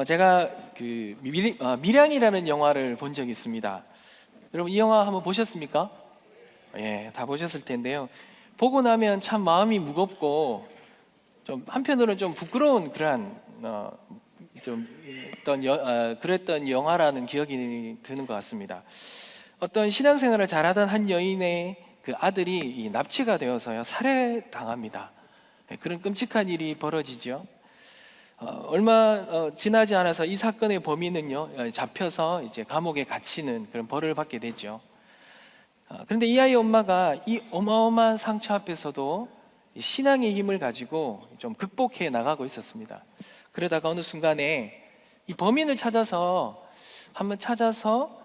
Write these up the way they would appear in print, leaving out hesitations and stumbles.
제가 밀양이라는 영화를 본 적이 있습니다. 여러분 이 영화 한번 보셨습니까? 예, 다 보셨을 텐데요. 보고 나면 참 마음이 무겁고 좀 한편으로는 좀 부끄러운 그러한 그랬던 영화라는 기억이 드는 것 같습니다. 어떤 신앙생활을 잘하던 한 여인의 그 아들이 납치가 되어서요 살해당합니다. 그런 끔찍한 일이 벌어지죠. 얼마 지나지 않아서 이 사건의 범인은요 잡혀서 이제 감옥에 갇히는 그런 벌을 받게 되죠. 그런데 이 아이 엄마가 이 어마어마한 상처 앞에서도 신앙의 힘을 가지고 좀 극복해 나가고 있었습니다. 그러다가 어느 순간에 이 범인을 한번 찾아서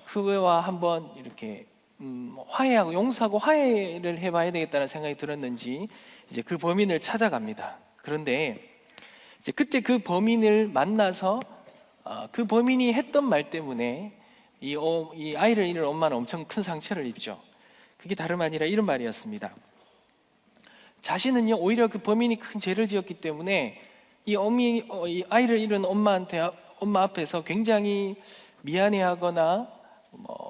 그와 한번 이렇게 화해하고 용서하고 화해를 해봐야 되겠다는 생각이 들었는지 이제 그 범인을 찾아갑니다. 그런데 이제 그때 그 범인을 만나서 그 범인이 했던 말 때문에 이 아이를 잃은 엄마는 엄청 큰 상처를 입죠. 그게 다름 아니라 이런 말이었습니다. 자신은요 오히려 그 범인이 큰 죄를 지었기 때문에 이 아이를 잃은 엄마 앞에서 굉장히 미안해하거나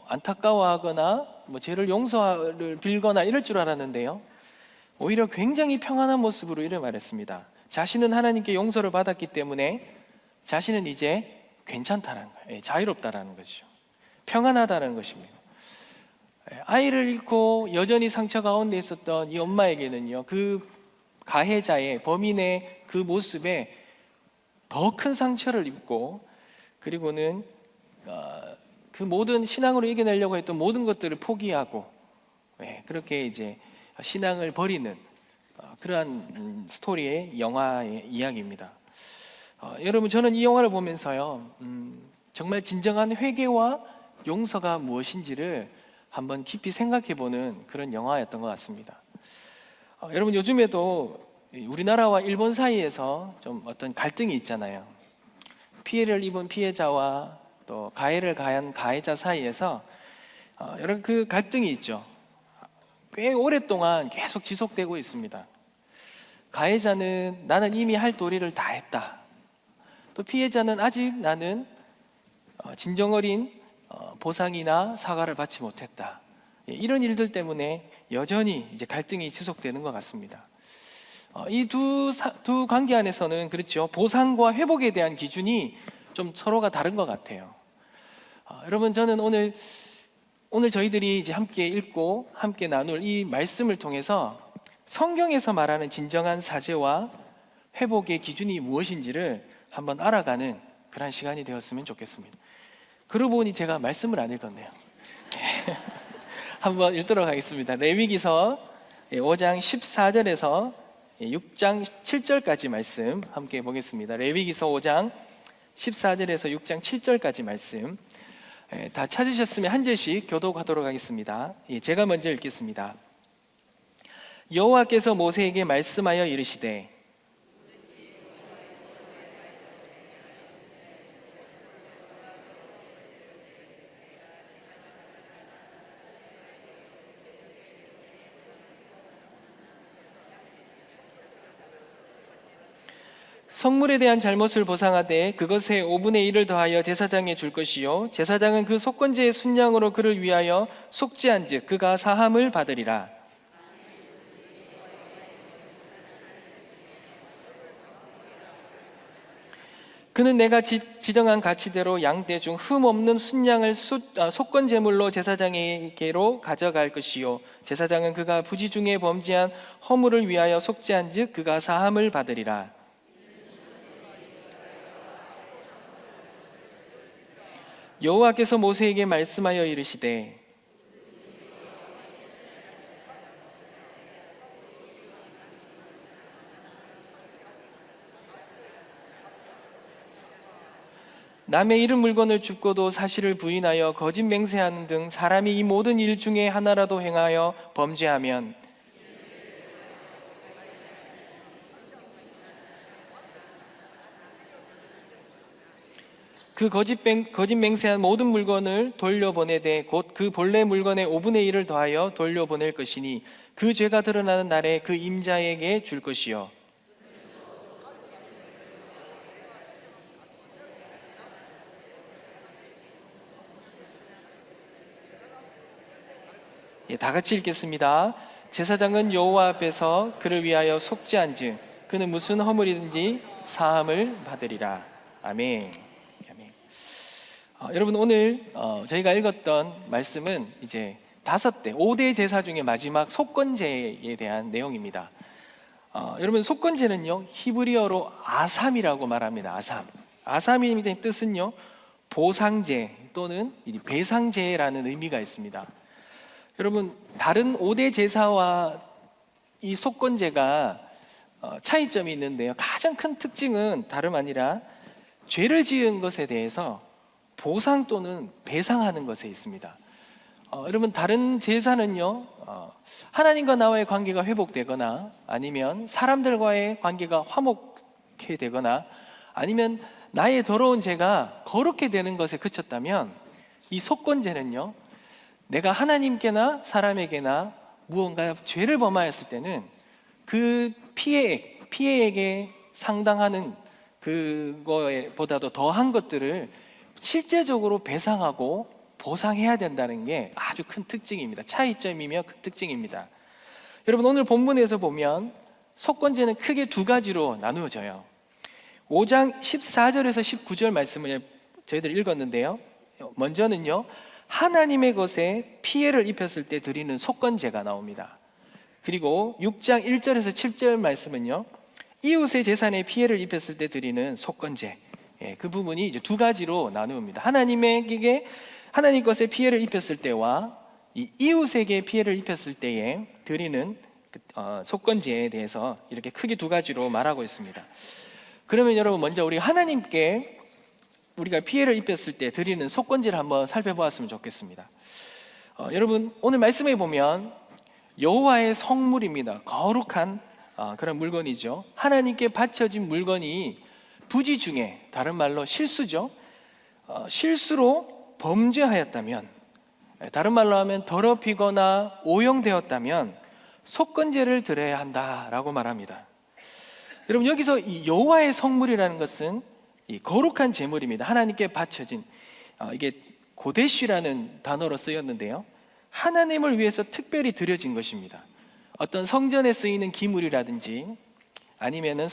안타까워하거나 죄를 용서를 빌거나 이럴 줄 알았는데요, 오히려 굉장히 평안한 모습으로 이렇게 말했습니다. 자신은 하나님께 용서를 받았기 때문에 자신은 이제 괜찮다는 거예요. 자유롭다라는 거죠. 평안하다는 것입니다. 아이를 잃고 여전히 상처 가운데 있었던 이 엄마에게는요 그 가해자의 범인의 그 모습에 더 큰 상처를 입고, 그리고는 그 모든 신앙으로 이겨내려고 했던 모든 것들을 포기하고 그렇게 이제 신앙을 버리는 그러한 스토리의 영화의 이야기입니다. 여러분 저는 이 영화를 보면서요 정말 진정한 회개와 용서가 무엇인지를 한번 깊이 생각해보는 그런 영화였던 것 같습니다. 여러분 요즘에도 우리나라와 일본 사이에서 좀 어떤 갈등이 있잖아요. 피해를 입은 피해자와 또 가해를 가한 가해자 사이에서 여러 그 갈등이 있죠. 꽤 오랫동안 계속 지속되고 있습니다. 가해자는 나는 이미 할 도리를 다 했다. 또 피해자는 아직 나는 진정 어린 보상이나 사과를 받지 못했다. 이런 일들 때문에 여전히 이제 갈등이 지속되는 것 같습니다. 이 두 관계 안에서는 그렇죠. 보상과 회복에 대한 기준이 좀 서로가 다른 것 같아요. 여러분 저는 오늘 저희들이 이제 함께 읽고 함께 나눌 이 말씀을 통해서 성경에서 말하는 진정한 사죄와 회복의 기준이 무엇인지를 한번 알아가는 그런 시간이 되었으면 좋겠습니다. 그러고 보니 제가 말씀을 안 읽었네요. 한번 읽도록 하겠습니다. 레위기서 5장 14절에서 6장 7절까지 말씀 함께 보겠습니다. 레위기서 5장 14절에서 6장 7절까지 말씀 다 찾으셨으면 한 절씩 교독하도록 하겠습니다. 제가 먼저 읽겠습니다. 여호와께서 모세에게 말씀하여 이르시되 성물에 대한 잘못을 보상하되 그것의 5분의 1을 더하여 제사장에 줄 것이요 제사장은 그 속건제의 순양으로 그를 위하여 속죄한즉 그가 사함을 받으리라. 그는 내가 지정한 가치대로 양떼 중 흠 없는 순양을 속건제물로 제사장에게로 가져갈 것이요 제사장은 그가 부지 중에 범죄한 허물을 위하여 속죄한즉 그가 사함을 받으리라. 여호와께서 모세에게 말씀하여 이르시되 남의 잃은 물건을 줍고도 사실을 부인하여 거짓 맹세하는 등 사람이 이 모든 일 중에 하나라도 행하여 범죄하면 그 거짓 맹세한 모든 물건을 돌려보내되 곧 그 본래 물건의 5분의 1을 더하여 돌려보낼 것이니 그 죄가 드러나는 날에 그 임자에게 줄 것이요 다 같이 읽겠습니다. 제사장은 여호와 앞에서 그를 위하여 속죄한즉 그는 무슨 허물이든지 사함을 받으리라. 아멘. 아멘. 여러분, 오늘 저희가 읽었던 말씀은 이제 5대 제사 중에 마지막 속건제에 대한 내용입니다. 여러분, 속건제는요 히브리어로 아삼이라고 말합니다. 아삼의 뜻은요 보상제 또는 배상제라는 의미가 있습니다. 여러분, 다른 5대 제사와 이 속건제가 차이점이 있는데요, 가장 큰 특징은 다름 아니라 죄를 지은 것에 대해서 보상 또는 배상하는 것에 있습니다. 여러분, 다른 제사는요 하나님과 나와의 관계가 회복되거나 아니면 사람들과의 관계가 화목해 되거나 아니면 나의 더러운 죄가 거룩해 되는 것에 그쳤다면, 이 속건제는요 내가 하나님께나 사람에게나 무언가 죄를 범하였을 때는 그 피해액에 상당하는 그거보다도 더한 것들을 실제적으로 배상하고 보상해야 된다는 게 아주 큰 특징입니다. 차이점이며 큰 특징입니다. 여러분, 오늘 본문에서 보면 속건제는 크게 두 가지로 나누어져요. 5장 14절에서 19절 말씀을 저희들이 읽었는데요, 먼저는요 하나님의 것에 피해를 입혔을 때 드리는 속건제가 나옵니다. 그리고 6장 1절에서 7절 말씀은요 이웃의 재산에 피해를 입혔을 때 드리는 속건제, 그 부분이 이제 두 가지로 나누옵니다. 하나님 것에 피해를 입혔을 때와 이 이웃에게 피해를 입혔을 때에 드리는 속건제에 대해서 이렇게 크게 두 가지로 말하고 있습니다. 그러면 여러분, 먼저 우리 하나님께 우리가 피해를 입혔을 때 드리는 속건제를 한번 살펴보았으면 좋겠습니다. 여러분, 오늘 말씀에 보면 여호와의 성물입니다. 거룩한 그런 물건이죠. 하나님께 바쳐진 물건이 부지 중에, 다른 말로 실수죠. 실수로 범죄하였다면, 다른 말로 하면 더럽히거나 오용되었다면 속건제를 드려야 한다라고 말합니다. 여러분, 여기서 이 여호와의 성물이라는 것은 이 거룩한 제물입니다. 하나님께 바쳐진, 이게 고데쉬라는 단어로 쓰였는데요, 하나님을 위해서 특별히 드려진 것입니다. 어떤 성전에 쓰이는 기물이라든지 아니면은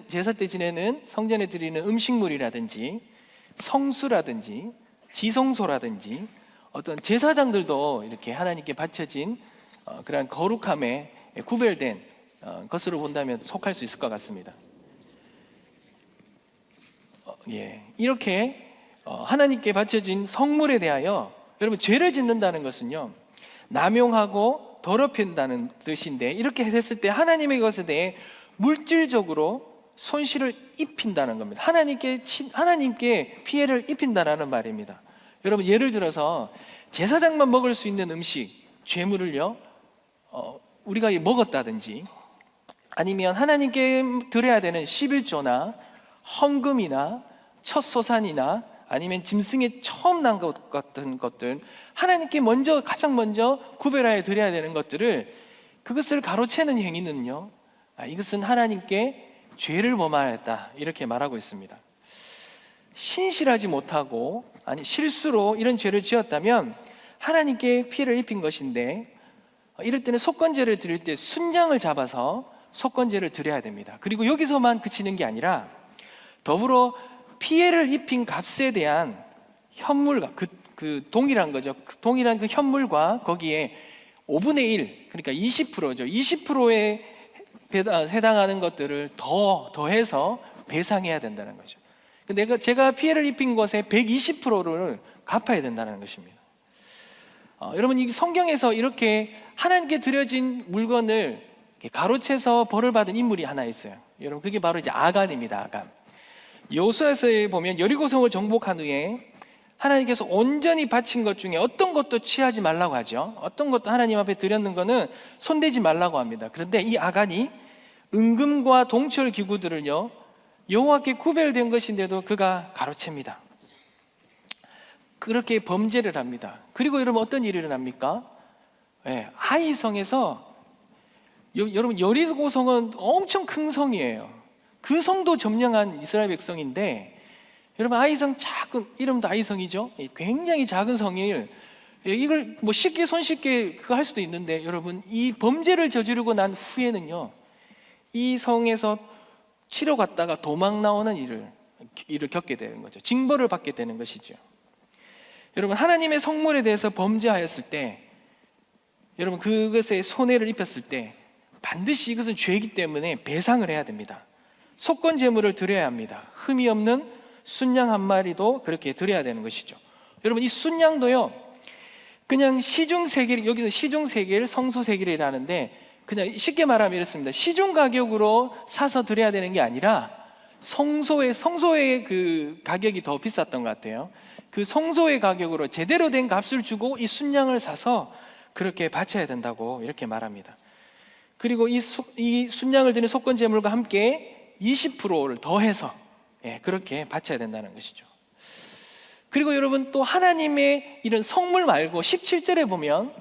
제사 때 지내는 성전에 드리는 음식물이라든지 성수라든지 지성소라든지 어떤 제사장들도 이렇게 하나님께 바쳐진 그러한 거룩함에 구별된 것으로 본다면 속할 수 있을 것 같습니다. 이렇게 하나님께 바쳐진 성물에 대하여 여러분, 죄를 짓는다는 것은요 남용하고 더럽힌다는 뜻인데, 이렇게 했을 때 하나님의 것에 대해 물질적으로 손실을 입힌다는 겁니다. 하나님께 피해를 입힌다는 말입니다. 여러분, 예를 들어서 제사장만 먹을 수 있는 음식, 죄물을요 우리가 먹었다든지, 아니면 하나님께 드려야 되는 11조나 헌금이나 첫소산이나 아니면 짐승에 처음 난 것 같은 것들, 하나님께 가장 먼저 구별하여 드려야 되는 것들을, 그것을 가로채는 행위는요 이것은 하나님께 죄를 범하였다, 이렇게 말하고 있습니다. 신실하지 못하고 실수로 이런 죄를 지었다면 하나님께 피해를 입힌 것인데, 이럴 때는 속건제를 드릴 때 순장을 잡아서 속건제를 드려야 됩니다. 그리고 여기서만 그치는 게 아니라 더불어 피해를 입힌 값에 대한 현물과 그 동일한 거죠. 동일한 그 현물과 거기에 5분의 1, 그러니까 20%죠. 20%에 해당하는 것들을 더해서 배상해야 된다는 거죠. 제가 피해를 입힌 것의 120%를 갚아야 된다는 것입니다. 여러분, 이 성경에서 이렇게 하나님께 드려진 물건을 가로채서 벌을 받은 인물이 하나 있어요. 여러분, 그게 바로 이제 아간입니다. 아간. 여호수아서에 보면 여리고성을 정복한 후에 하나님께서 온전히 바친 것 중에 어떤 것도 취하지 말라고 하죠. 어떤 것도 하나님 앞에 드렸는 거는 손대지 말라고 합니다. 그런데 이 아간이 은금과 동철 기구들을요 여호와께 구별된 것인데도 그가 가로챕니다. 그렇게 범죄를 합니다. 그리고 여러분, 어떤 일이 일어납니까? 아이성에서, 여러분, 여리고성은 엄청 큰 성이에요. 그 성도 점령한 이스라엘 백성인데, 여러분, 아이성, 이름도 아이성이죠. 굉장히 작은 성을 이걸 뭐 쉽게 손쉽게 그거 할 수도 있는데, 여러분 이 범죄를 저지르고 난 후에는요, 이 성에서 치러 갔다가 도망 나오는 일을 겪게 되는 거죠. 징벌을 받게 되는 것이죠. 여러분, 하나님의 성물에 대해서 범죄하였을 때, 여러분 그것에 손해를 입혔을 때 반드시 이것은 죄이기 때문에 배상을 해야 됩니다. 속건 제물을 드려야 합니다. 흠이 없는 순양 한 마리도 그렇게 드려야 되는 것이죠. 여러분, 이 순양도요, 그냥 시중 세겔, 여기서 시중 세겔, 성소 세겔이라는데, 그냥 쉽게 말하면 이렇습니다. 시중 가격으로 사서 드려야 되는 게 아니라 성소의 그 가격이 더 비쌌던 것 같아요. 그 성소의 가격으로 제대로 된 값을 주고 이 순양을 사서 그렇게 바쳐야 된다고 이렇게 말합니다. 그리고 이 순양을 드린 속건 제물과 함께 20%를 더해서 그렇게 바쳐야 된다는 것이죠. 그리고 여러분, 또 하나님의 이런 성물 말고 17절에 보면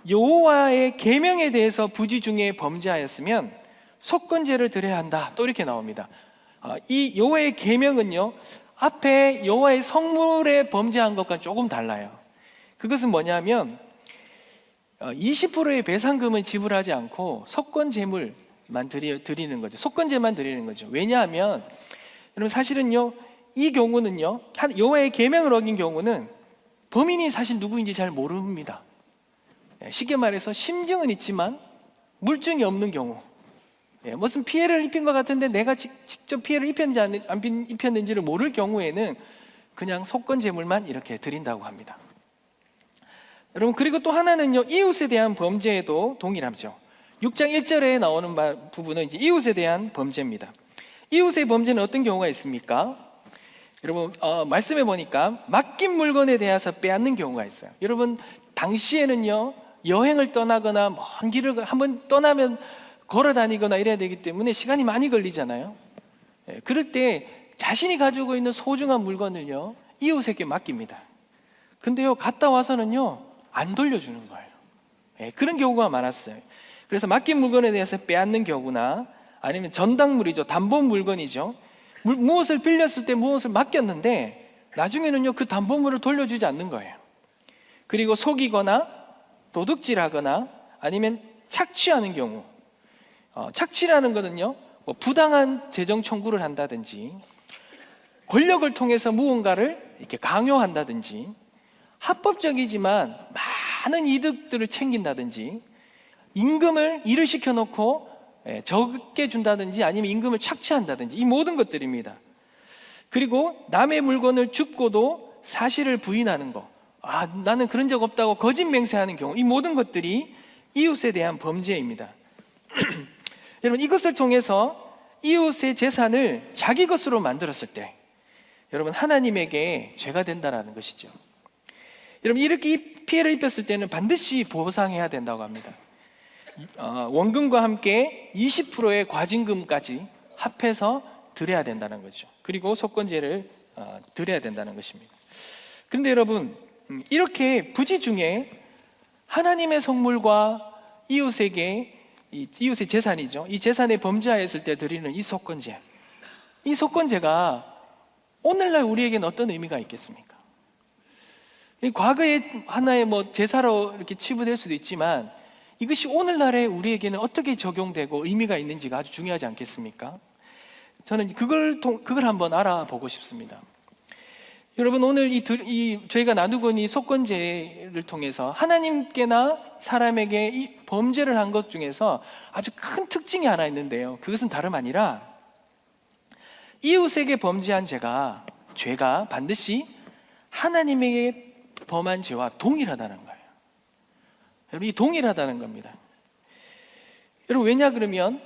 여호와의 계명에 대해서 부지 중에 범죄하였으면 속건제를 드려야 한다, 또 이렇게 나옵니다. 이 여호와의 계명은요, 앞에 여호와의 성물에 범죄한 것과 조금 달라요. 그것은 뭐냐면 20%의 배상금은 지불하지 않고 속건제물만 드리는 거죠. 속건제만 드리는 거죠. 왜냐하면 여러분, 사실은요, 이 경우는요, 여호와의 계명을 어긴 경우는 범인이 사실 누구인지 잘 모릅니다. 쉽게 말해서 심증은 있지만 물증이 없는 경우, 무슨 피해를 입힌 것 같은데 내가 직접 피해를 입혔는지 안 입혔는지를 모를 경우에는 그냥 속건제물만 이렇게 드린다고 합니다. 여러분, 그리고 또 하나는요, 이웃에 대한 범죄에도 동일하죠. 6장 1절에 나오는 부분은 이제 이웃에 대한 범죄입니다. 이웃의 범죄는 어떤 경우가 있습니까? 여러분, 말씀해 보니까 맡긴 물건에 대해서 빼앗는 경우가 있어요. 여러분, 당시에는요, 여행을 떠나거나 먼 길을 한번 떠나면 걸어 다니거나 이래야 되기 때문에 시간이 많이 걸리잖아요. 그럴 때 자신이 가지고 있는 소중한 물건을요, 이웃에게 맡깁니다. 근데요, 갔다 와서는요, 안 돌려주는 거예요. 그런 경우가 많았어요. 그래서 맡긴 물건에 대해서 빼앗는 경우나, 아니면 전당물이죠, 담보 물건이죠, 무엇을 빌렸을 때 무엇을 맡겼는데 나중에는요, 그 담보물을 돌려주지 않는 거예요. 그리고 속이거나 도둑질하거나 아니면 착취하는 경우, 착취라는 것은요, 뭐 부당한 재정 청구를 한다든지, 권력을 통해서 무언가를 이렇게 강요한다든지, 합법적이지만 많은 이득들을 챙긴다든지, 임금을 일을 시켜놓고 적게 준다든지, 아니면 임금을 착취한다든지, 이 모든 것들입니다. 그리고 남의 물건을 줍고도 사실을 부인하는 거, 나는 그런 적 없다고 거짓 맹세하는 경우, 이 모든 것들이 이웃에 대한 범죄입니다. 여러분, 이것을 통해서 이웃의 재산을 자기 것으로 만들었을 때, 여러분, 하나님에게 죄가 된다는 것이죠. 여러분, 이렇게 피해를 입혔을 때는 반드시 보상해야 된다고 합니다. 원금과 함께 20%의 과징금까지 합해서 드려야 된다는 거죠. 그리고 속건제를 드려야 된다는 것입니다. 그런데 여러분, 이렇게 부지 중에 하나님의 성물과 이웃에게, 이웃의 재산이죠, 이 재산에 범죄하였을 때 드리는 이 속건제, 이 속건제가 오늘날 우리에게는 어떤 의미가 있겠습니까? 과거에 하나의 제사로 이렇게 치부될 수도 있지만, 이것이 오늘날에 우리에게는 어떻게 적용되고 의미가 있는지가 아주 중요하지 않겠습니까? 저는 그걸 한번 알아보고 싶습니다. 여러분, 오늘 저희가 나누고 있는 이 속건제를 통해서 하나님께나 사람에게 이 범죄를 한 것 중에서 아주 큰 특징이 하나 있는데요, 그것은 다름 아니라 이웃에게 범죄한 죄가 반드시 하나님에게 범한 죄와 동일하다는 거예요. 여러분, 이 동일하다는 겁니다. 여러분, 왜냐 그러면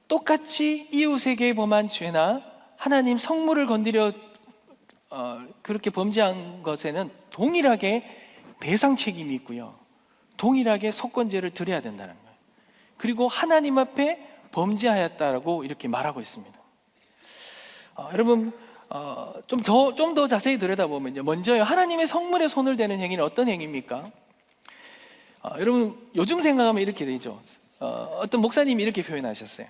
똑같이 이웃에게 범한 죄나 하나님 성물을 건드려 그렇게 범죄한 것에는 동일하게 배상 책임이 있고요, 동일하게 속건제를 드려야 된다는 거예요. 그리고 하나님 앞에 범죄하였다라고 이렇게 말하고 있습니다. 여러분, 좀 더 자세히 들여다보면요, 먼저요, 하나님의 성물에 손을 대는 행위는 어떤 행위입니까? 여러분, 요즘 생각하면 이렇게 되죠. 어떤 목사님이 이렇게 표현하셨어요.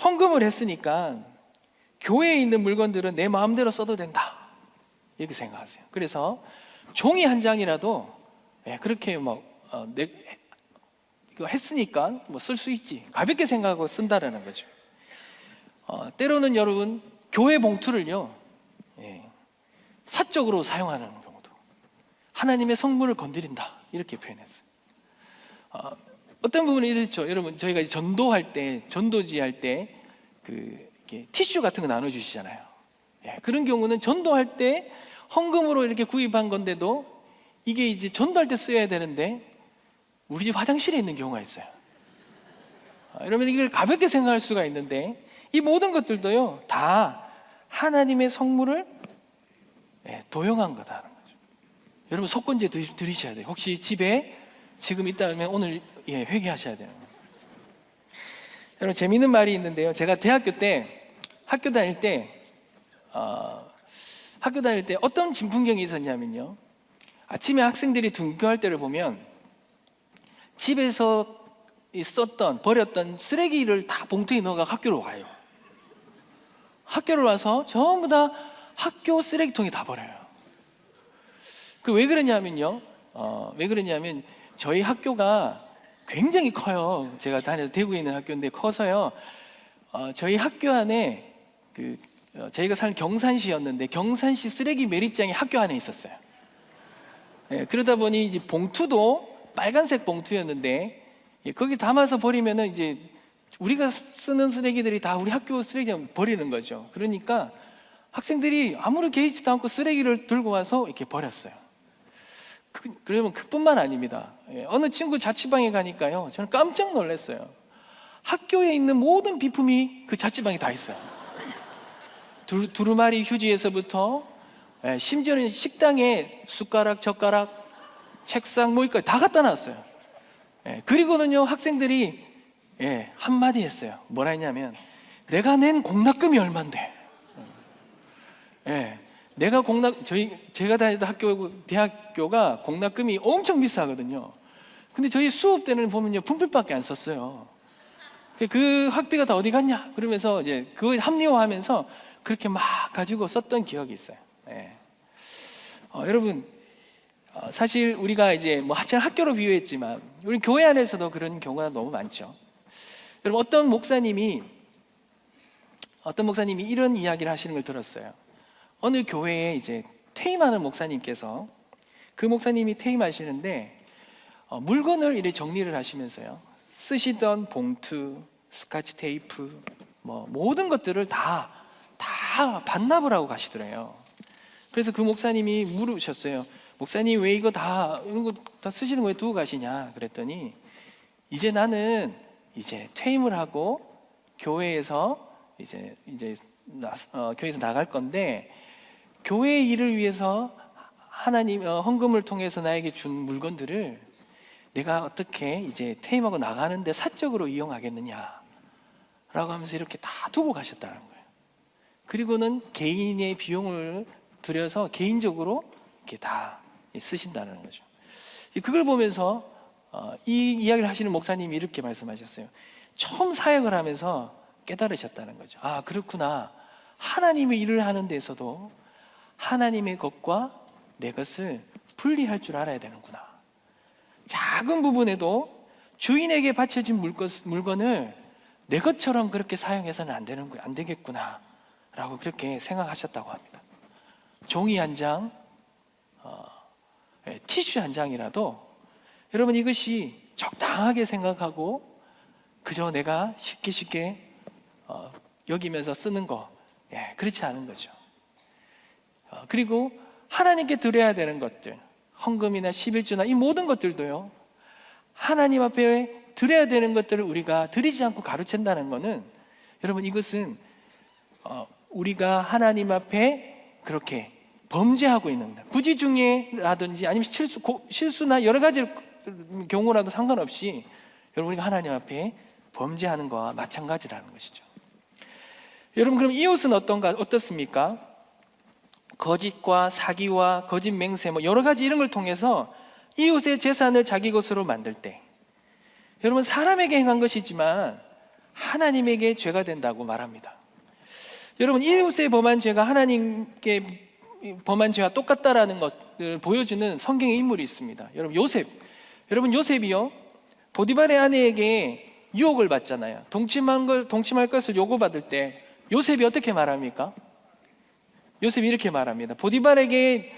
헌금을 했으니까 교회에 있는 물건들은 내 마음대로 써도 된다, 이렇게 생각하세요. 그래서 종이 한 장이라도 그렇게 이거 했으니까 뭐 쓸 수 있지, 가볍게 생각하고 쓴다라는 거죠. 때로는 여러분 교회 봉투를요 사적으로 사용하는 경우도, 하나님의 성물을 건드린다 이렇게 표현했어요. 어떤 부분은 이렇죠. 여러분 저희가 이제 전도할 때, 전도지 할 때 이렇게 티슈 같은 거 나눠주시잖아요. 그런 경우는 전도할 때 헌금으로 이렇게 구입한 건데도 이게 이제 전도할 때 써야 되는데 우리 집 화장실에 있는 경우가 있어요. 여러분 이걸 가볍게 생각할 수가 있는데 이 모든 것들도요 다 하나님의 성물을 도용한 거다라는 거죠. 여러분 속건제 드리셔야 돼요. 혹시 집에 지금 있다면 오늘 회개하셔야 돼요. 여러분 재미있는 말이 있는데요. 제가 학교 다닐 때 어떤 진풍경이 있었냐면요. 아침에 학생들이 등교할 때를 보면 집에서 버렸던 쓰레기를 다 봉투에 넣어가 학교로 와요. 학교를 와서 전부 다 학교 쓰레기통에 다 버려요. 왜 그러냐면요. 왜 그러냐면 저희 학교가 굉장히 커요. 제가 다니는 대구에 있는 학교인데 커서요. 저희 학교 안에 저희가 사는 경산시였는데 경산시 쓰레기 매립장이 학교 안에 있었어요. 그러다 보니 이제 봉투도 빨간색 봉투였는데 거기 담아서 버리면은 이제 우리가 쓰는 쓰레기들이 다 우리 학교 쓰레기장 버리는 거죠. 그러니까 학생들이 아무리 개의치도 않고 쓰레기를 들고 와서 이렇게 버렸어요. 그러면 그뿐만 아닙니다. 어느 친구 자취방에 가니까요, 저는 깜짝 놀랐어요. 학교에 있는 모든 비품이 그 자취방에 다 있어요. 두루마리 휴지에서부터 심지어는 식당에 숟가락, 젓가락, 책상, 모이까지 다 갖다 놨어요. 그리고는요 학생들이 한마디 했어요. 뭐라 했냐면 내가 낸 공납금이 얼만데, 제가 다니던 대학교가 공납금이 엄청 비싸거든요. 근데 저희 수업 때는 보면요 분필밖에 안 썼어요. 그 학비가 다 어디 갔냐 그러면서 이제 그걸 합리화하면서 그렇게 막 가지고 썼던 기억이 있어요. 여러분 사실 우리가 이제 학교로 비유했지만 우리 교회 안에서도 그런 경우가 너무 많죠. 여러분 어떤 목사님이 이런 이야기를 하시는 걸 들었어요. 어느 교회에 이제 퇴임하는 목사님께서, 그 목사님이 퇴임하시는데 물건을 이렇게 정리를 하시면서요 쓰시던 봉투, 스카치 테이프, 모든 것들을 다 반납을 하고 가시더래요. 그래서 그 목사님이 물으셨어요. 목사님 왜 이런 거 다 쓰시는 거에 두고 가시냐 그랬더니 이제 나는 퇴임을 하고 교회에서 교회에서 나갈 건데 교회의 일을 위해서 하나님 헌금을 통해서 나에게 준 물건들을 내가 어떻게 이제 퇴임하고 나가는데 사적으로 이용하겠느냐 라고 하면서 이렇게 다 두고 가셨다는 거예요. 그리고는 개인의 비용을 들여서 개인적으로 이렇게 다 쓰신다는 거죠. 그걸 보면서 이 이야기를 하시는 목사님이 이렇게 말씀하셨어요. 처음 사역을 하면서 깨달으셨다는 거죠. 아 그렇구나, 하나님의 일을 하는 데서도 하나님의 것과 내 것을 분리할 줄 알아야 되는구나. 작은 부분에도 주인에게 바쳐진 물건을 내 것처럼 그렇게 사용해서는 안 되겠구나 라고 그렇게 생각하셨다고 합니다. 종이 한 장, 티슈 한 장이라도 여러분 이것이 적당하게 생각하고 그저 내가 쉽게 여기면서 쓰는 거, 그렇지 않은 거죠. 그리고 하나님께 드려야 되는 것들, 헌금이나 11조나 이 모든 것들도요 하나님 앞에 드려야 되는 것들을 우리가 드리지 않고 가로챈다는 것은, 여러분 이것은 우리가 하나님 앞에 그렇게 범죄하고 있는, 부지중예라든지 아니면 실수나 여러 가지 경우라도 상관없이 여러분 우리가 하나님 앞에 범죄하는 것과 마찬가지라는 것이죠. 여러분 그럼 이웃은 어떻습니까? 거짓과 사기와 거짓 맹세 여러 가지 이런 걸 통해서 이웃의 재산을 자기 것으로 만들 때 여러분 사람에게 행한 것이지만 하나님에게 죄가 된다고 말합니다. 여러분 이웃의 범한 죄가 하나님께 범한 죄와 똑같다라는 것을 보여주는 성경의 인물이 있습니다. 여러분 요셉. 여러분 요셉이요, 보디발의 아내에게 유혹을 받잖아요. 동침할 것을 요구받을 때 요셉이 어떻게 말합니까? 요셉이 이렇게 말합니다. 보디발에게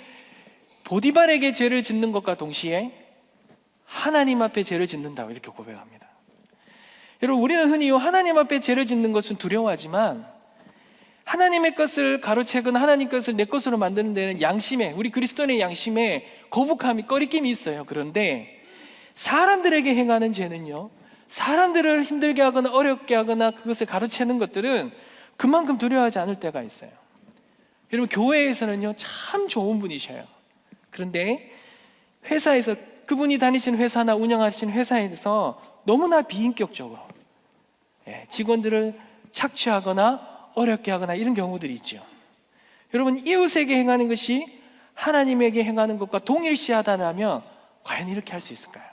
죄를 짓는 것과 동시에 하나님 앞에 죄를 짓는다고 이렇게 고백합니다. 여러분, 우리는 흔히 하나님 앞에 죄를 짓는 것은 두려워하지만 하나님의 것을 가로채거나 하나님 것을 내 것으로 만드는 데는 양심에, 우리 그리스도인의 양심에 거북함이, 꺼리낌이 있어요. 그런데 사람들에게 행하는 죄는요, 사람들을 힘들게 하거나 어렵게 하거나 그것을 가로채는 것들은 그만큼 두려워하지 않을 때가 있어요. 여러분, 교회에서는요 참 좋은 분이셔요. 그런데 회사에서, 그분이 다니시는 회사나 운영하시는 회사에서 너무나 비인격적으로 직원들을 착취하거나 어렵게 하거나 이런 경우들이 있죠. 여러분, 이웃에게 행하는 것이 하나님에게 행하는 것과 동일시하다면 과연 이렇게 할 수 있을까요?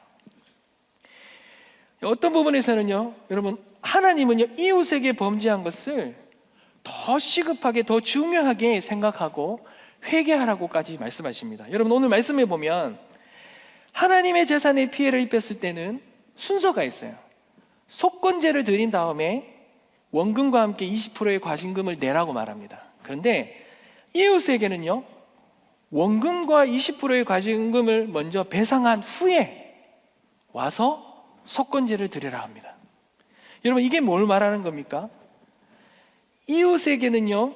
어떤 부분에서는요, 여러분, 하나님은요 이웃에게 범죄한 것을 더 시급하게, 더 중요하게 생각하고 회개하라고까지 말씀하십니다. 여러분, 오늘 말씀해 보면 하나님의 재산에 피해를 입혔을 때는 순서가 있어요. 속건제를 드린 다음에 원금과 함께 20%의 과징금을 내라고 말합니다. 그런데 이웃에게는요, 원금과 20%의 과징금을 먼저 배상한 후에 와서 속건제를 드리라 합니다. 여러분, 이게 뭘 말하는 겁니까? 이웃에게는요,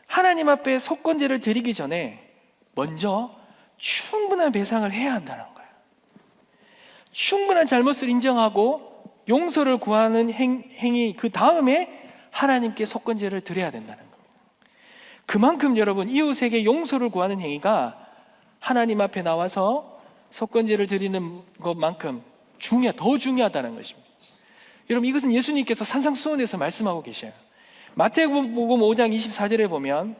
하나님 앞에 속건제를 드리기 전에 먼저 충분한 배상을 해야 한다는 거예요. 충분한 잘못을 인정하고 용서를 구하는 행위, 그 다음에 하나님께 속건제를 드려야 된다는 겁니다. 그만큼 여러분, 이웃에게 용서를 구하는 행위가 하나님 앞에 나와서 속건제를 드리는 것만큼 더 중요하다는 것입니다. 여러분, 이것은 예수님께서 산상수훈에서 말씀하고 계셔요. 마태복음 5장 24절에 보면,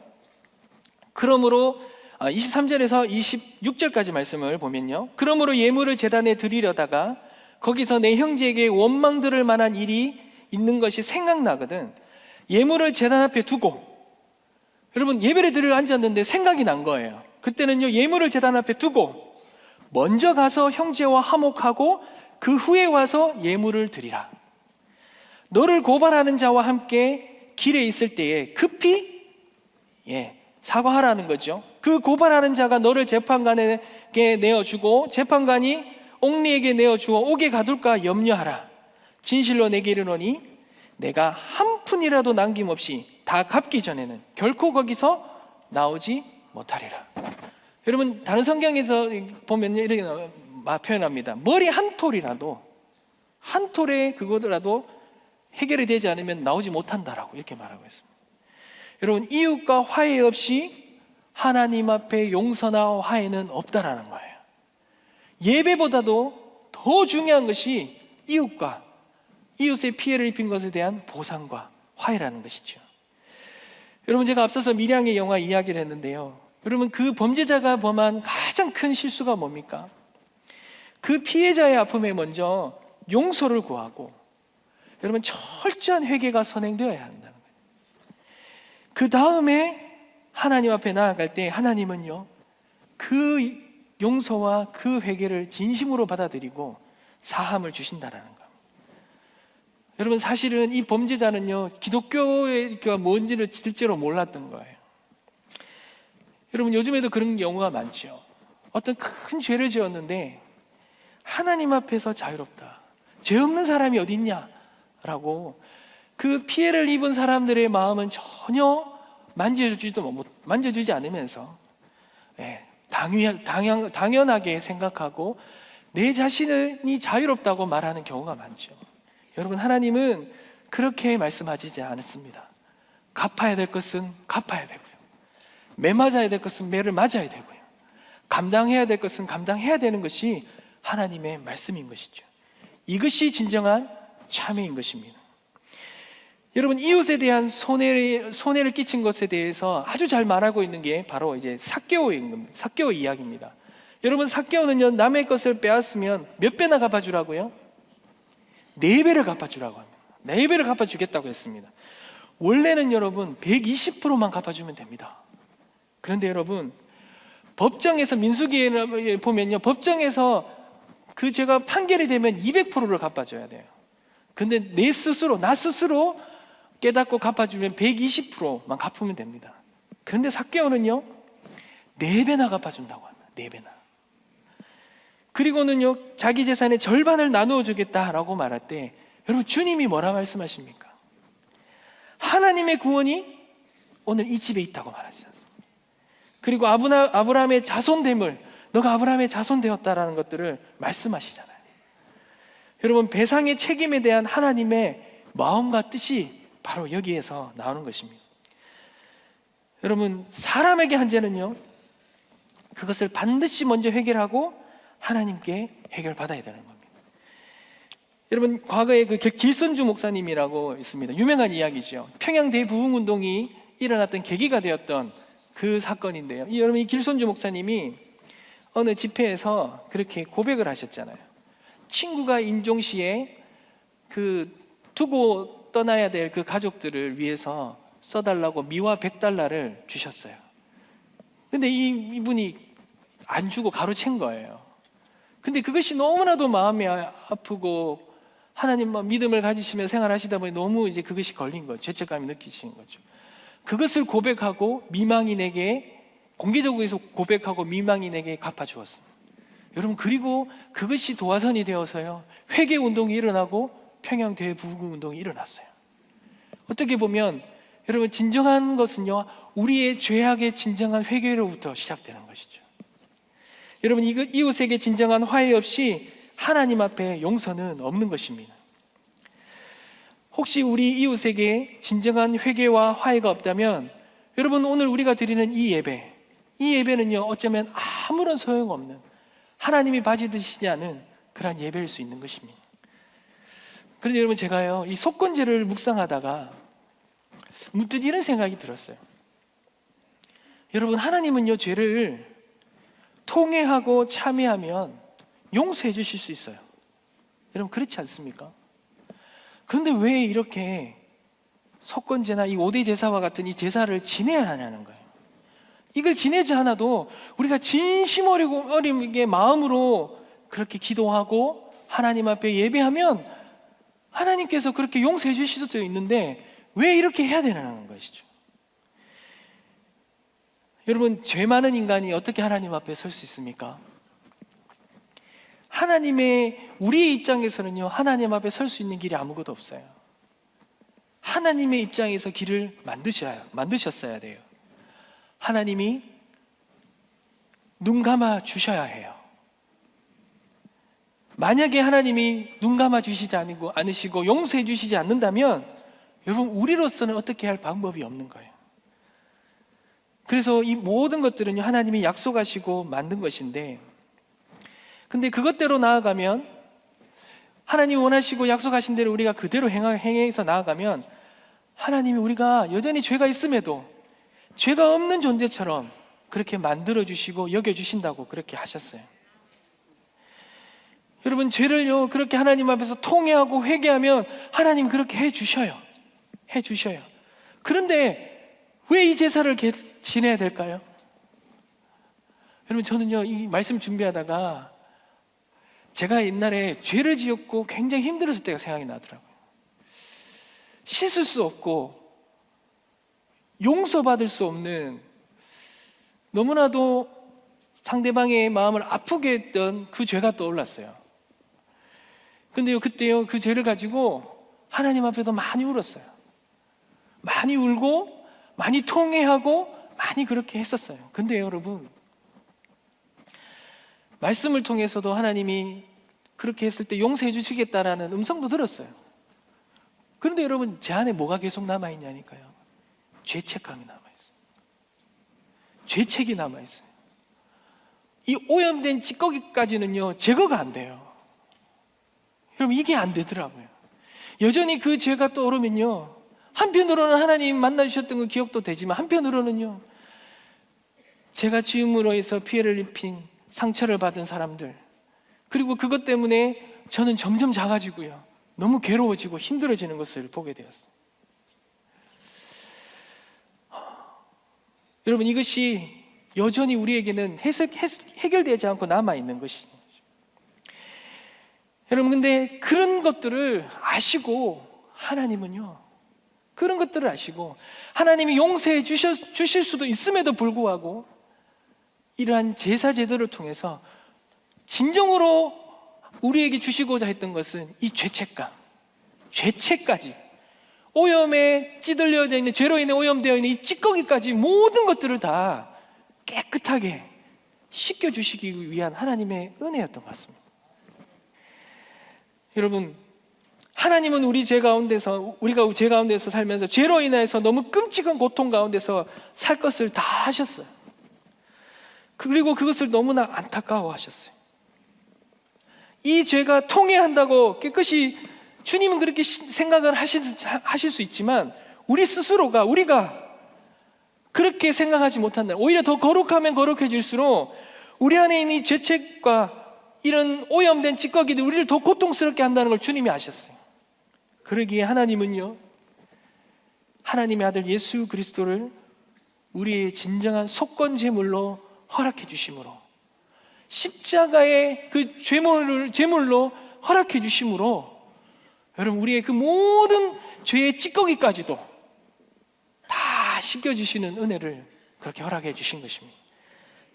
그러므로 23절에서 26절까지 말씀을 보면요, 그러므로 예물을 제단에 드리려다가 거기서 내 형제에게 원망 들을 만한 일이 있는 것이 생각나거든 예물을 제단 앞에 두고, 여러분, 예배를 드리러 앉았는데 생각이 난 거예요. 그때는요, 예물을 제단 앞에 두고 먼저 가서 형제와 화목하고 그 후에 와서 예물을 드리라. 너를 고발하는 자와 함께 길에 있을 때에 급히 사과하라는 거죠. 그 고발하는 자가 너를 재판관에게 내어주고 재판관이 옥리에게 내어주어 옥에 가둘까 염려하라. 진실로 내게 이르노니 내가 한 푼이라도 남김없이 다 갚기 전에는 결코 거기서 나오지 못하리라. 여러분, 다른 성경에서 보면 이렇게 표현합니다. 머리 한 톨이라도, 한 톨에 그거라도 해결이 되지 않으면 나오지 못한다라고 이렇게 말하고 있습니다. 여러분, 이웃과 화해 없이 하나님 앞에 용서나 화해는 없다라는 거예요. 예배보다도 더 중요한 것이 이웃의 피해를 입힌 것에 대한 보상과 화해라는 것이죠. 여러분, 제가 앞서서 밀양의 영화 이야기를 했는데요, 여러분, 그 범죄자가 범한 가장 큰 실수가 뭡니까? 그 피해자의 아픔에 먼저 용서를 구하고, 여러분, 철저한 회개가 선행되어야 한다는 거예요. 그 다음에 하나님 앞에 나아갈 때 하나님은요, 그 용서와 그 회개를 진심으로 받아들이고 사함을 주신다라는 겁니다. 여러분, 사실은 이 범죄자는요, 기독교의 뭔지를 실제로 몰랐던 거예요. 여러분, 요즘에도 그런 경우가 많죠. 어떤 큰 죄를 지었는데 하나님 앞에서 자유롭다, 죄 없는 사람이 어디 있냐라고 그 피해를 입은 사람들의 마음은 전혀 만져주지 않으면서 당연하게 생각하고 내 자신이 자유롭다고 말하는 경우가 많죠. 여러분, 하나님은 그렇게 말씀하시지 않았습니다. 갚아야 될 것은 갚아야 되고요, 매 맞아야 될 것은 매를 맞아야 되고요, 감당해야 될 것은 감당해야 되는 것이 하나님의 말씀인 것이죠. 이것이 진정한 참회인 것입니다. 여러분, 이웃에 대한 손해를 끼친 것에 대해서 아주 잘 말하고 있는 게 바로 이제 삭개오 이야기입니다. 여러분, 삭개오는요, 남의 것을 빼앗으면 몇 배나 갚아주라고요? 4배를 갚아주라고 합니다. 4배를 갚아주겠다고 했습니다. 원래는 여러분 120%만 갚아주면 됩니다. 그런데 여러분, 법정에서 민수기에 보면요, 법정에서 그 죄가 판결이 되면 200%를 갚아줘야 돼요. 근데 나 스스로 깨닫고 갚아주면 120%만 갚으면 됩니다. 그런데 삭개오는요 4배나 갚아준다고 합니다. 4배나. 그리고는요 자기 재산의 절반을 나누어 주겠다라고 말할 때, 여러분 주님이 뭐라 말씀하십니까? 하나님의 구원이 오늘 이 집에 있다고 말하지 않습니까? 그리고 아브라함의 자손됨을, 너가 아브라함의 자손 되었다라는 것들을 말씀하시잖아요. 여러분, 배상의 책임에 대한 하나님의 마음과 뜻이 바로 여기에서 나오는 것입니다. 여러분, 사람에게 한 죄는요, 그것을 반드시 먼저 해결하고 하나님께 해결받아야 되는 겁니다. 여러분, 과거에 그 길선주 목사님이라고 있습니다. 유명한 이야기죠. 평양 대부흥운동이 일어났던 계기가 되었던 그 사건인데요. 여러분, 이 길선주 목사님이 어느 집회에서 그렇게 고백을 하셨잖아요. 친구가 인종시에 그 두고 떠나야 될 그 가족들을 위해서 써달라고 미화 $100를 주셨어요. 근데 이분이 안 주고 가로챈 거예요. 근데 그것이 너무나도 마음이 아프고 하나님 믿음을 가지시며 생활하시다 보니 너무 이제 그것이 걸린 거죠. 죄책감이 느끼시는 거죠. 그것을 고백하고 미망인에게, 공개적으로 고백하고 미망인에게 갚아주었습니다. 여러분, 그리고 그것이 도화선이 되어서요 회개 운동이 일어나고 평양 대부흥 운동이 일어났어요. 어떻게 보면 여러분, 진정한 것은요 우리의 죄악의 진정한 회개로부터 시작되는 것이죠. 여러분, 이웃에게 진정한 화해 없이 하나님 앞에 용서는 없는 것입니다. 혹시 우리 이웃에게 진정한 회개와 화해가 없다면, 여러분, 오늘 우리가 드리는 이 예배는요 어쩌면 아무런 소용없는, 하나님이 받으시지 않은 그런 예배일 수 있는 것입니다. 그런데 여러분, 제가요 이 속건제를 묵상하다가 문득 이런 생각이 들었어요. 여러분, 하나님은요 죄를 통회하고 참회하면 용서해 주실 수 있어요. 여러분, 그렇지 않습니까? 그런데 왜 이렇게 속건제나 이 5대 제사와 같은 이 제사를 지내야 하냐는 거예요. 이걸 지내지 않아도 우리가 진심 어리게 마음으로 그렇게 기도하고 하나님 앞에 예배하면 하나님께서 그렇게 용서해 주실 수도 있는데 왜 이렇게 해야 되냐는 것이죠. 여러분, 죄 많은 인간이 어떻게 하나님 앞에 설 수 있습니까? 우리의 입장에서는요 하나님 앞에 설 수 있는 길이 아무것도 없어요. 하나님의 입장에서 길을 만드셨어야 돼요. 하나님이 눈 감아 주셔야 해요. 만약에 하나님이 눈 감아 주시지 않으시고 용서해 주시지 않는다면, 여러분, 우리로서는 어떻게 할 방법이 없는 거예요. 그래서 이 모든 것들은 하나님이 약속하시고 만든 것인데, 근데 그것대로 나아가면, 하나님이 원하시고 약속하신 대로 우리가 그대로 행해서 나아가면, 하나님이 우리가 여전히 죄가 있음에도 죄가 없는 존재처럼 그렇게 만들어주시고 여겨주신다고 그렇게 하셨어요. 여러분, 죄를요 그렇게 하나님 앞에서 통회하고 회개하면 하나님 그렇게 해주셔요. 그런데 왜 이 제사를 지내야 될까요? 여러분, 저는요 이 말씀 준비하다가 제가 옛날에 죄를 지었고 굉장히 힘들었을 때가 생각이 나더라고요. 씻을 수 없고 용서받을 수 없는, 너무나도 상대방의 마음을 아프게 했던 그 죄가 떠올랐어요. 근데요 그때요 그 죄를 가지고 하나님 앞에도 많이 울었어요. 많이 울고 많이 통회하고 많이 그렇게 했었어요. 근데 여러분, 말씀을 통해서도 하나님이 그렇게 했을 때 용서해 주시겠다라는 음성도 들었어요. 그런데 여러분, 제 안에 뭐가 계속 남아있냐니까요. 죄책감이 남아있어요. 죄책이 남아있어요. 이 오염된 찌꺼기까지는요 제거가 안 돼요. 여러분, 이게 안 되더라고요. 여전히 그 죄가 떠오르면요, 한편으로는 하나님 만나주셨던 그 기억도 되지만 한편으로는요 제가 지음으로 해서 피해를 입힌, 상처를 받은 사람들, 그리고 그것 때문에 저는 점점 작아지고요 너무 괴로워지고 힘들어지는 것을 보게 되었어요. 여러분, 이것이 여전히 우리에게는 해결되지 않고 남아있는 것이죠. 여러분, 근데 그런 것들을 아시고 하나님은요, 그런 것들을 아시고 하나님이 용서해 주실 수도 있음에도 불구하고 이러한 제사 제도를 통해서 진정으로 우리에게 주시고자 했던 것은 이 죄책까지, 오염에 찌들려져 있는, 죄로 인해 오염되어 있는 이 찌꺼기까지 모든 것들을 다 깨끗하게 씻겨주시기 위한 하나님의 은혜였던 것 같습니다. 여러분, 하나님은 우리가 죄 가운데서 살면서 죄로 인해서 너무 끔찍한 고통 가운데서 살 것을 다 하셨어요. 그리고 그것을 너무나 안타까워 하셨어요. 이 죄가 통해한다고 깨끗이 주님은 그렇게 생각을 하실 수 있지만 우리가 그렇게 생각하지 못한다. 오히려 더 거룩하면 거룩해질수록 우리 안에 있는 이 죄책과 이런 오염된 찌꺼기들 우리를 더 고통스럽게 한다는 걸 주님이 아셨어요. 그러기에 하나님은요, 하나님의 아들 예수 그리스도를 우리의 진정한 속건제물로 허락해 주심으로, 십자가의 그 제물로 허락해 주심으로, 여러분, 우리의 그 모든 죄의 찌꺼기까지도 다 씻겨주시는 은혜를 그렇게 허락해 주신 것입니다.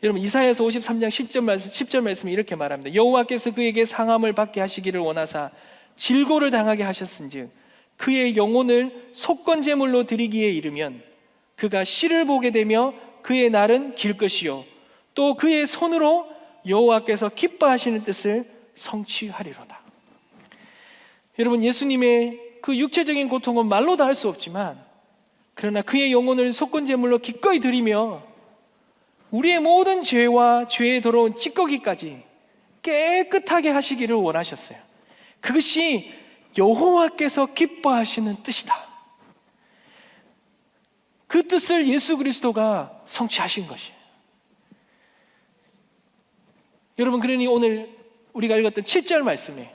여러분, 이사야서 53장 10절 말씀이 이렇게 말합니다. 여호와께서 그에게 상함을 받게 하시기를 원하사 질고를 당하게 하셨은즉 그의 영혼을 속건제물로 드리기에 이르면 그가 씨를 보게 되며 그의 날은 길 것이요 또 그의 손으로 여호와께서 기뻐하시는 뜻을 성취하리로다. 여러분, 예수님의 그 육체적인 고통은 말로도 할 수 없지만, 그러나 그의 영혼을 속건제물로 기꺼이 드리며 우리의 모든 죄와 죄에 더러운 찌꺼기까지 깨끗하게 하시기를 원하셨어요. 그것이 여호와께서 기뻐하시는 뜻이다. 그 뜻을 예수 그리스도가 성취하신 것이에요. 여러분, 그러니 오늘 우리가 읽었던 7절 말씀에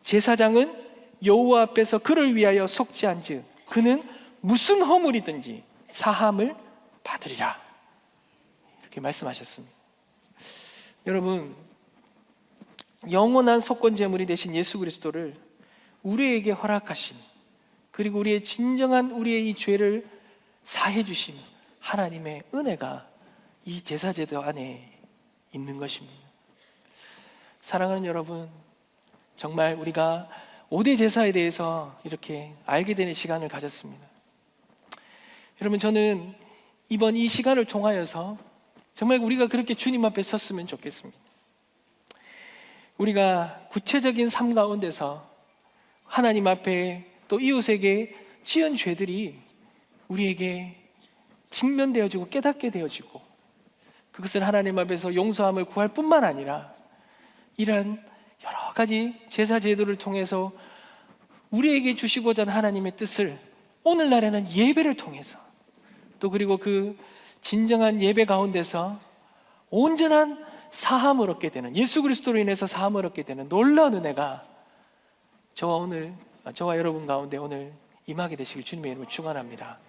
제사장은 여호와 앞에서 그를 위하여 속죄한즉 그는 무슨 허물이든지 사함을 받으리라, 이렇게 말씀하셨습니다. 여러분, 영원한 속건제물이 되신 예수 그리스도를 우리에게 허락하신, 그리고 우리의 진정한 우리의 이 죄를 사해 주신 하나님의 은혜가 이 제사제도 안에 있는 것입니다. 사랑하는 여러분, 정말 우리가 5대 제사에 대해서 이렇게 알게 되는 시간을 가졌습니다. 여러분, 저는 이번 이 시간을 통하여서 정말 우리가 그렇게 주님 앞에 섰으면 좋겠습니다. 우리가 구체적인 삶 가운데서 하나님 앞에 또 이웃에게 지은 죄들이 우리에게 직면되어지고 깨닫게 되어지고, 그것을 하나님 앞에서 용서함을 구할 뿐만 아니라 이러한 여러 가지 제사 제도를 통해서 우리에게 주시고자 하는 하나님의 뜻을 오늘날에는 예배를 통해서, 또 그리고 그 진정한 예배 가운데서 온전한 사함을 얻게 되는, 예수 그리스도로 인해서 사함을 얻게 되는 놀라운 은혜가 저와 여러분 가운데 오늘 임하게 되시길 주님의 이름으로 축원합니다.